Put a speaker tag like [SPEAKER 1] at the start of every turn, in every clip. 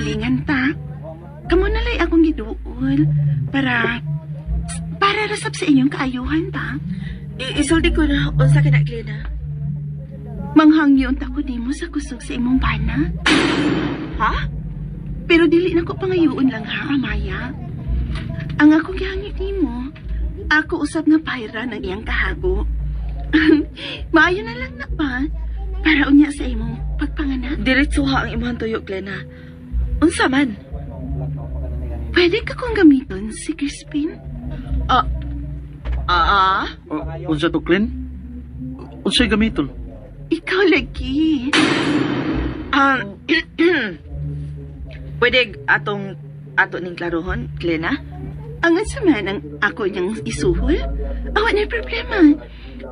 [SPEAKER 1] kaugalingan ta. Kamo nalay akong giduol para rasap sa inyong kaayuhan ta.
[SPEAKER 2] Isulti ko na unsa ka na, Glena.
[SPEAKER 1] Manghangyon ta ko nimo sa kusog sa imong bana.
[SPEAKER 2] Ha?
[SPEAKER 1] Pero dili na ko pangayoon lang ha, Amaya. Ang ako gihangyo nimo, ako usab nga payra ng iyang kahago. Maayo na lang na pa para unya sa imong pagpanganak.
[SPEAKER 2] Diretsuha ang imong tuyo, Glena. Unsa man?
[SPEAKER 1] Pwede ka kong gamiton si Crispin?
[SPEAKER 3] Unsa to, Glenn? Unsa'y gamiton?
[SPEAKER 1] Ikaw lagi.
[SPEAKER 2] Pwede ato ning klarohon, Glena?
[SPEAKER 1] Ang man ang ako niyang isuhol? Awa na problema.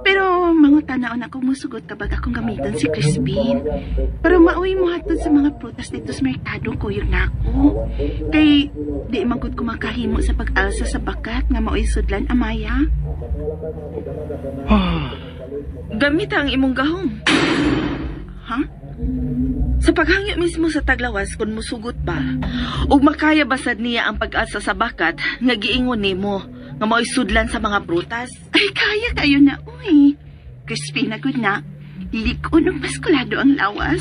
[SPEAKER 1] Pero mangutanaon ako musugot kapag akong gamitan si Crispin. Pero mauwi mo hatod sa mga prutas dito sa merkado, kuyo na ako. Kay di magud ko makahimo sa pag-alsa sa bakat nga mauwi sudlan, Amaya.
[SPEAKER 2] Gamit ang imong gahom.
[SPEAKER 1] Ha?
[SPEAKER 2] Sa paghangyo mismo sa taglawas kung musugot pa, ug makaya basad niya ang pag-asa sa bakat nga giingon nimo nga mao'y sudlan sa mga prutas.
[SPEAKER 1] Ay, kaya kayo na, uy. Crispin na good na. Likon ng paskulado ang lawas.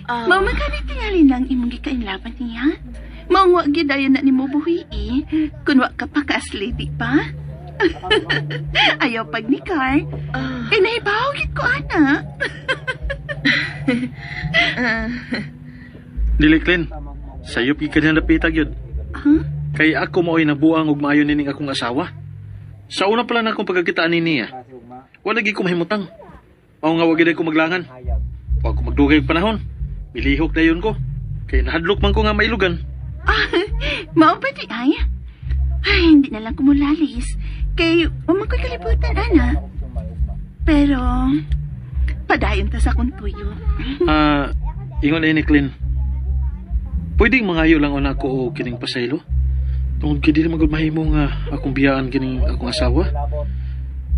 [SPEAKER 1] Mao magkani tingali lang imong gikainlaban niya. Mao wa gidayon na nimo buhi kun wa ka pa ka-lady pa. Ayaw pag ni Car. Kay nahibaw gid ko ana.
[SPEAKER 3] Dili, Glenn. Sayo pi ka na napitag yun.
[SPEAKER 1] Huh?
[SPEAKER 3] Kay ako mao'y nabuang ug maayo nining akong asawa. Sa una pala na akong pagkakitaan ni niya, wala lagi ko mahimutang. Mao nga wag ko maglangan. Wa ko magdugay og panahon. Milihok dayon ko. Kay nahadlok man ko nga mailugan.
[SPEAKER 1] Mao ba di ay? Ay, hindi na lang kumulalis. Kay umang ko'y kalibutan, ana. Pero, padayon ta sa akong tuyo.
[SPEAKER 3] Ingon ni Glenn. Pwedeng mangayo lang una ko o kining pasaylo. Tungod kay dili magud mahimo nga akong biyaan kining akong asawa.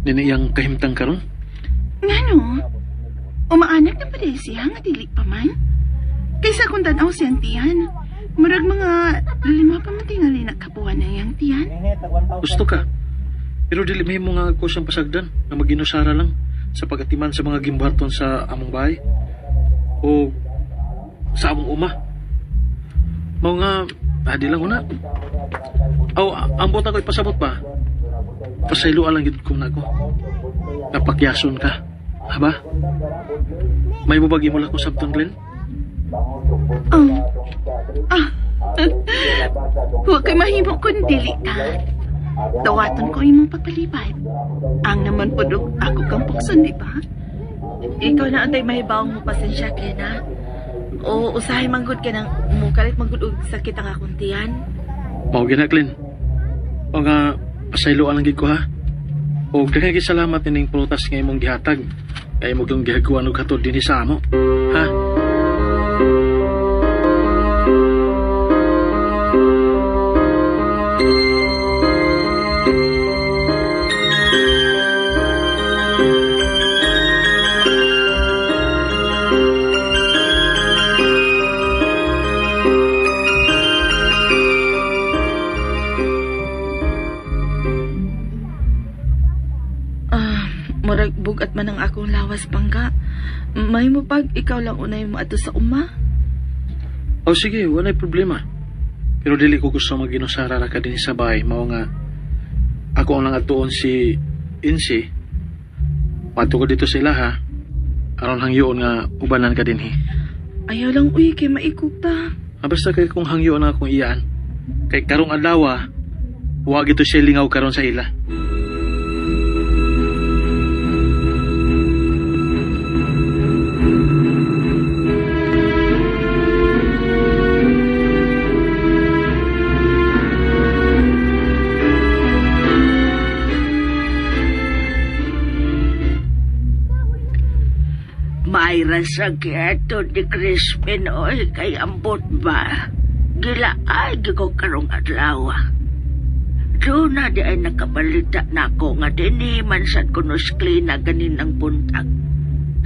[SPEAKER 3] Nini iyang kahimtang karon.
[SPEAKER 1] Ngano? Umaanak na pa din siya nga dili pa man. Kaysa kung tanaw siyang tiyan, murag mga 5 pa man tingali na kapuan na iyang tiyan.
[SPEAKER 3] Gusto ka. Pero dili mahimo nga ako siyang pasagdan na mag-inusara lang sa pagatiman sa mga gimbuhaton sa among bahay o sa among uma. Mao nga adi lang una. Ambot ako ipasabot pa. Pasayloan lang gid ko na ako. Napakyason ka. Haba? May mubagi mo lang ko sabton, Glenn?
[SPEAKER 1] Huwag kay mahimo kung dili ka. Dawaton ko imong pagpalibad. Ang naman po ako kang pukson, di ba?
[SPEAKER 2] Ikaw na antay mahibawang mo pasensya, Glena. O usahay manggod ka nang mukalit manggod og sakit ang akong tiyan.
[SPEAKER 3] Mao gina, Glenn. O nga pasayloan lang gid ko ha. O daghang salamat ining prutas nga imong gihatag. Kay mo gyung gihagkuan og hatod dinhi sa amo. Ha?
[SPEAKER 2] Murag bugat man ang akong lawas, Pangga. May mo pag ikaw lang unay mo ato sa uma.
[SPEAKER 3] O sige, walay problema. Pero dili ko gusto mag-inusara ra ka din sa bahay. Mao nga ako ang lang atuon si Insi. Pato ko dito sila ha. Aron hangyoon nga ubanan ka din
[SPEAKER 2] Ayaw lang uy kay maikog ta.
[SPEAKER 3] Basta kay kung hangyoon na akong iyaan. Kay karong adlaw huwag ito siya lingaw karon sa ila.
[SPEAKER 4] Mayra sa kieto ni Crispin oy kay ambot ba? Gila ay gigo karong adlaw. Doon na di ay nakabalita na ako nga diniman sa kunos klina ganin ang buntag.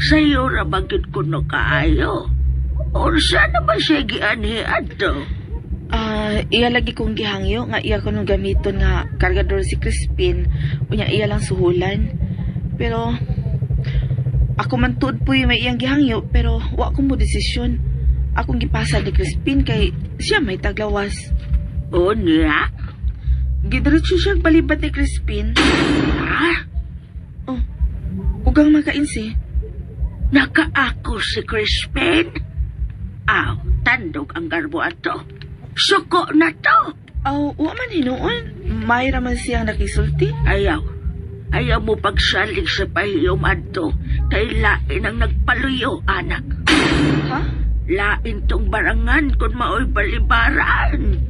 [SPEAKER 4] Sa'yo ra bagid kuno kaayo. Unsa naman siya gianhian to?
[SPEAKER 2] Iya lagi kong gihangyo nga iya ko nung gamiton nga kargador si Crispin. Unya iya lang suhulan. Pero ako man tuod po may iyang gihangyo pero wa ko mo desisyon. Akong gipasa ni Crispin kay siya may taglawas.
[SPEAKER 4] Unya?
[SPEAKER 2] Gidiretso siyang balibat ni Crispin.
[SPEAKER 4] Ha?
[SPEAKER 2] Oh, ugang makainsi.
[SPEAKER 4] Nakaako si Crispin? Aw, tandog ang garbo ato. Suko na to.
[SPEAKER 2] Wa man hinuon. May raman siyang nakisulti.
[SPEAKER 4] Ayaw mo pagsalig sa pahiyom adto kay lain ang nagpaluyo, anak.
[SPEAKER 2] Ha?
[SPEAKER 4] Lain tong barangan kung mao'y balibaran.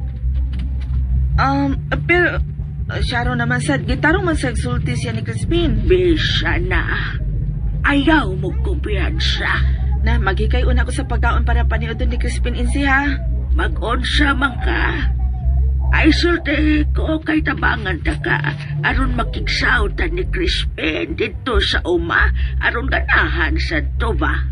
[SPEAKER 2] Pero Sharon naman sad, gitarong man sa sulti siya ni Crispin.
[SPEAKER 4] Bisa na. Ayaw mo kumpiyansa.
[SPEAKER 2] Na, magikay una ko sa pagkaon para paniudon ni Crispin Insi ha.
[SPEAKER 4] Mag-onsa man ka. Ay sulti ko kay tabangan ta ka. Aron makigsautan ni Crispin dito sa uma. Aron ganahan sa tuba.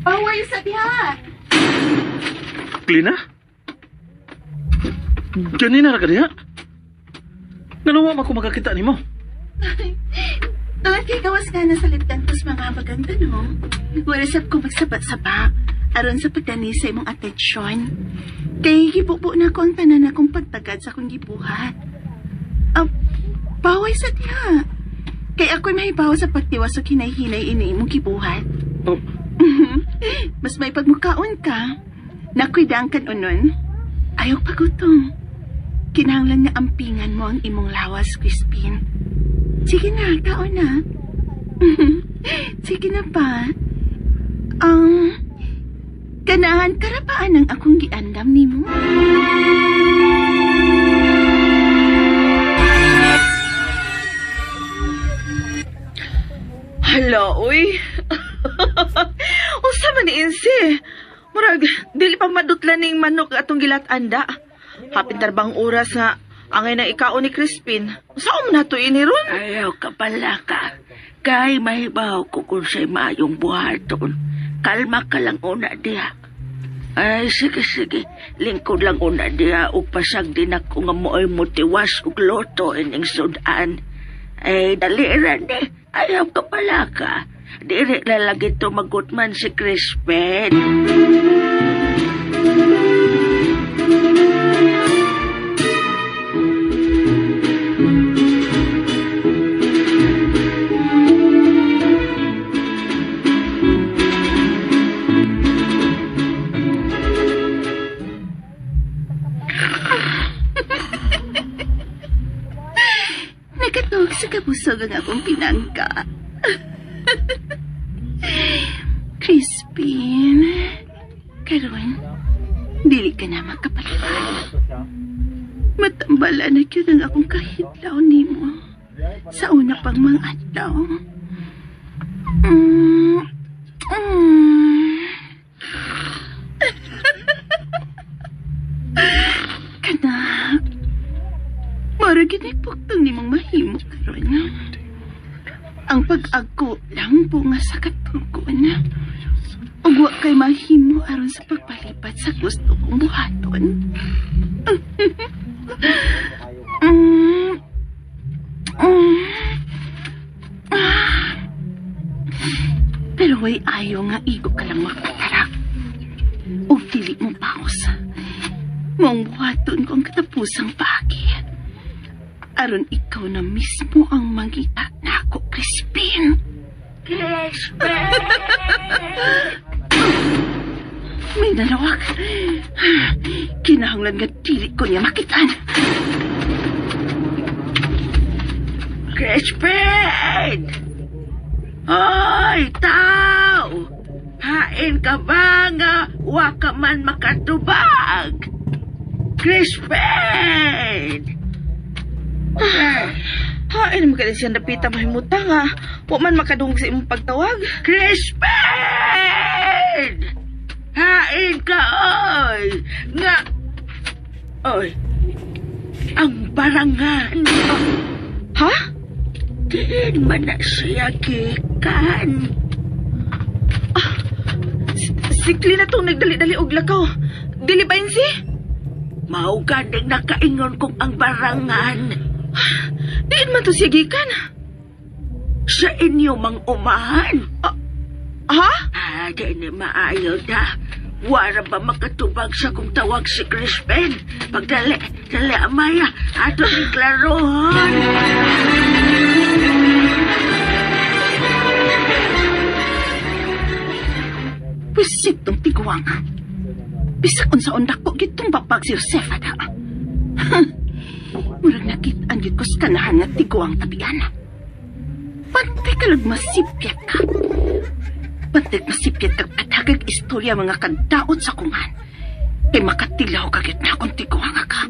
[SPEAKER 1] Paway sa diha.
[SPEAKER 3] Klina? Ganina na ka diha? Nanuwa man ko makakita ni mo.
[SPEAKER 1] Tuwan kay gawas nga na sa litantos mga bagang tanong. Warisap ko magsaba-saba. Aron sa pagdani sa imong atensyon. Kay gibubo na ko ang tanan akong pagtagad sa akong gibuhat. Paway sa diha. Kay ako'y mahibaw sa pagtiwas o hinay-hinay ini imong gibuhat.
[SPEAKER 3] Oh,
[SPEAKER 1] Mas may pagmukaon ka. Nakwidang kan unon. Ayaw pagutong. Kinahanglan nga ampingan mo ang imong lawas, Crispin. Sige na, kaon na. Sige na pa. Ganahan karapaan ang akong giandam nimo.
[SPEAKER 2] Hala, uy. Unsa man ni Insi? Murag, dili pa madutlan ning manok atong gilat-anda. Hapit tarbang oras nga angay na ikaon ni Crispin. Saan mo na to iniron?
[SPEAKER 4] Ayaw ka pala ka. Kay mahibaw ko kung sa'y mayong buhaton. Kalma ka lang una diha. Ay, sige. Lingkod lang una diha. Upasag din ako nga mo'y mutiwas ug loto ining sudan. Ay, daliran eh. Ayaw ka pala ka. Diri lalagi to magutman si Crispin.
[SPEAKER 1] Nakatuog sa kabusog ang akong pinangka. Crispin, karon, dili ka na makapaliwan. Matambala na yun ang akong kahitlaw nimo sa una pang mga adlaw. Kanak, mara ginipugtong nimong mahimo karon. Ang pag-agko lang po nga sa katugon. Ug wa kay mahimo aron sa pagpalipat sa gusto kong buhaton. Pero way ayaw nga igo ka lang makatarak. O dili mo paus. Mong buhaton ko ang katapusang pagi. Aron ikaw na mismo ang mangita na ako, Crispin.
[SPEAKER 4] Crispin!
[SPEAKER 1] May nalawag. Kinahanglan nga dili ko niya makitaan.
[SPEAKER 4] Crispin! Hoy, tao! Hain ka ba nga wa ka man makatubag? Crispin!
[SPEAKER 2] Hain naman ka din siya napita mahimuta nga. Wa man makadungog sa imong pagtawag.
[SPEAKER 4] Crispin! Hain ka, oy! Nga... Oy, ang barangan.
[SPEAKER 2] Ha?
[SPEAKER 4] Diin man na siya gikan.
[SPEAKER 2] Sikli na tong nagdali-dali og lakaw. Dili ba yun si?
[SPEAKER 4] Mao ganing nakaingon kong ang barangan.
[SPEAKER 2] Diin man to siya gikan.
[SPEAKER 4] Sa inyo mang umahan.
[SPEAKER 2] Ha?
[SPEAKER 4] Di ni maayo da. Wara ba makatubag sa kong tawag si Crispin? Pagdali, dali amaya. Ato ni klarohon.
[SPEAKER 1] Wisit tong tiguang. Bisag unsa undak ko gitong babag si Josefa da. Murag nakitaan gid ko sa kanahan nga tiguang tabian. Pantay ka lang masipyat ka. Pantay masipyat kag patagag istorya mga kadaot sa kungan. Kay makatilaw kagit na akong tiguang ka.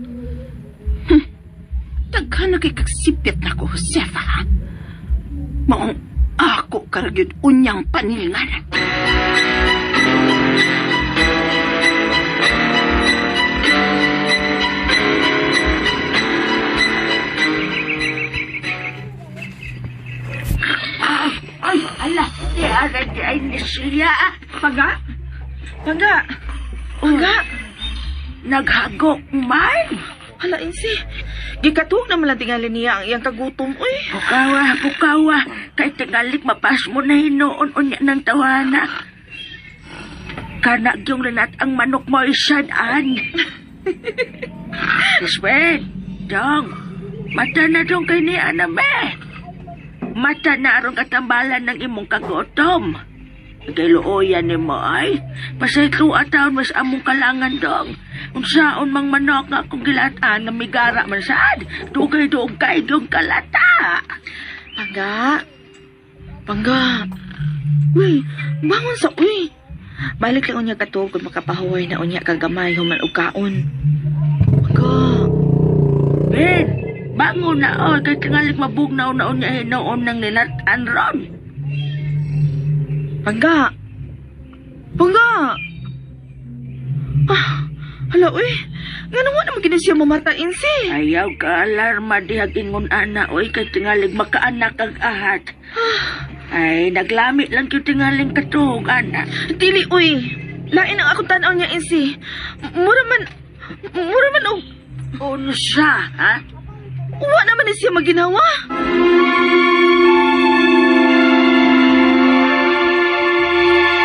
[SPEAKER 1] Daghan na kay kagsipyat na ko, Josefa, ha? Maong ako karagyod unyang panilingan.
[SPEAKER 4] Ay, ala, di aran di ay ni siya.
[SPEAKER 2] Paga? Paga? Paga?
[SPEAKER 4] Naghagok man.
[SPEAKER 2] Hala, insi. Gikatuog naman lang tingali niya ang iyang kagutom, uy.
[SPEAKER 4] Pukawa. Kay tingalik mapas mo na hinoon unya ng tawana. Kana yung lanat ang manok mo isadaan. Crispin, dong. Mata na dong kay ni Aname. Mata na arong katambalan ng imong kagutom. Nagailuoyan ni mo ay. Pasay tuwa taon mas among kalangan dong. Unsaon mang manok nga akong gilataan na migara man saad. Dugay-dugay dong kalata.
[SPEAKER 2] Pangga. Uy, bangon sa uy. Balik lang unya katuog kung makapahuway na unya kagamay human og kaon. Pangga.
[SPEAKER 4] Ben, bangon na o. Kay tingalit mabugnaw na unya hinoon ng nilataan ron.
[SPEAKER 2] Pangga. Hala, uy. Nga naman naman gina siya mamatain si.
[SPEAKER 4] Ayaw ka alarma dihag ingon ana oy kay tingalig makaanak kag ahat. Ay, naglamit lang yung tingaling katog, ana.
[SPEAKER 2] Dili, uy. Lain ang akong tanaw niya, insi. Mura man og...
[SPEAKER 4] Unsa, ha?
[SPEAKER 2] Uwa naman ni siya maginawa.